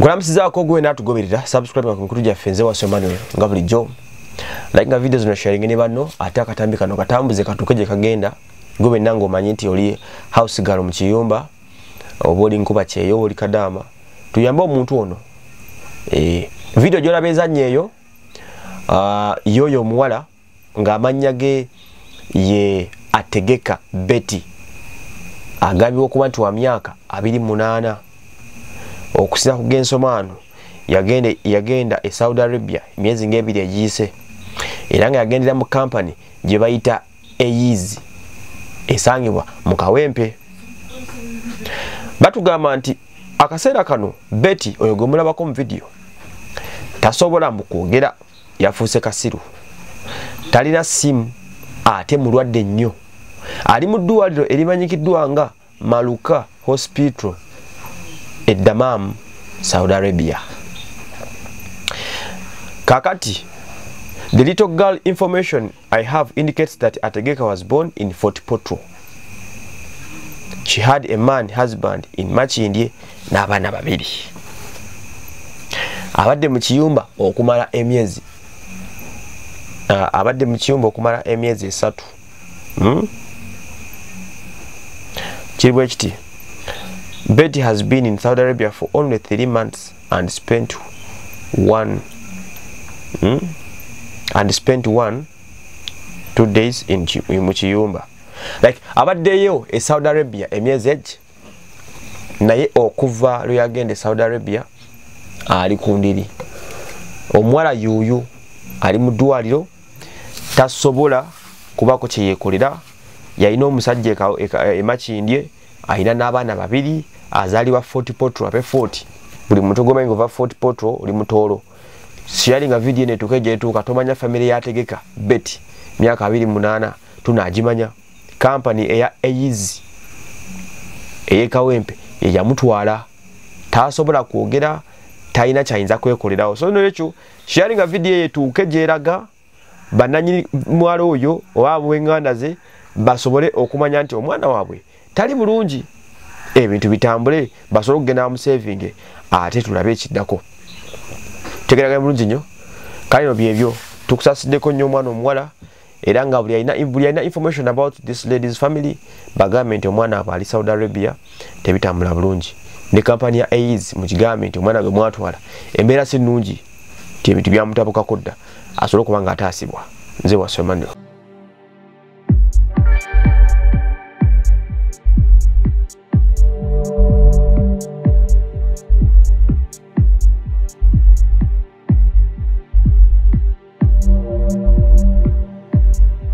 Nkulamusizaako gwe natugoberera subscribe ku nkuru gyaffe nze Waswa Emmanuel nga bulijjo like nga videos na sharing ne banno ate akatambi kano katambuze katuke gye kagenda gwe nango omanyi nti oli house girl mu kiyumba oba oli nkuba kyeyo oli Kadaama tuyamba omuntu ono video gyolabeza nnyo yoyo omuwala ng'amannya ge ye Ategeka Betty agambibwa okuba nti wa myaka 28 okusira ku gensomano yagenda e Saudi Arabia emyezi ng'ebiri egiyise era nga yagendera mu company gye bayita Eyaziba esangibwa mu Kawempe. Batugamba nti akaseera kano Betty oyo gwe mulabako mu video tasobola mu kwogera, yafuuse kasiru, talina simu ate mulwadde nnyo, ali mu ddwaliro erimanyikiddwa nga Maluka Hospital Kadaama, Saudi Arabia. Kakati, the little girl information I have indicates that Ategeka was born in Fort Portal. She had a man husband in Machindye n'abaana babiri. Abadde mu kiyumba okumala emyezi. Abadde mu kiyumba okumala emyezi 3. Kiribwe kiti. Betty has been in Saudi Arabia for only 3 months and spent 2 days in Muchiyumba. Like abaddeyo e Saudi Arabia emyezi egi naye okuva lwe yagenda e Saudi Arabia ali kundiri. Omuwala yuyu ali mu ddwaliro tasobola kubako kye yekolera, yalina omusajja e Machindye ayina n'abaana babiri azaliwa Fort Portal ape 40 buli muntu gomanyi ngova Fort Portal oli mutolo sharinga video ne tukeje tuka tomanya family ya Ategeka Betty myaka 28 tunagimanya company eya Eyaziba Kawempe ya mutwala tasobola kwogera taina kyayinza kwekolerawo. So n'ekyo sharinga video yetu tukejeraga bananyiri mwalo oyo owaabwe nganda ze basobole okumanya nti omwana waabwe tali bulungi, ebintu bitambule basobola okugenda mu saving ate tulabe ekiddako. Tegeraga bulungi nnyo kalino byebyo tukusasiddeko nnyo omwana omuwala era nga buli alina information about this lady's family bagambe nti omwana aba ali Saudi Arabia tebitambula bulungi ne kampani ya Eyaziba mu kigambe nti omwana gwe mwatwala embeera si nnungi ti ebintu byamutabuka kodda asobole okuba nga ataasibwa. Nze Waswa Emmanuel.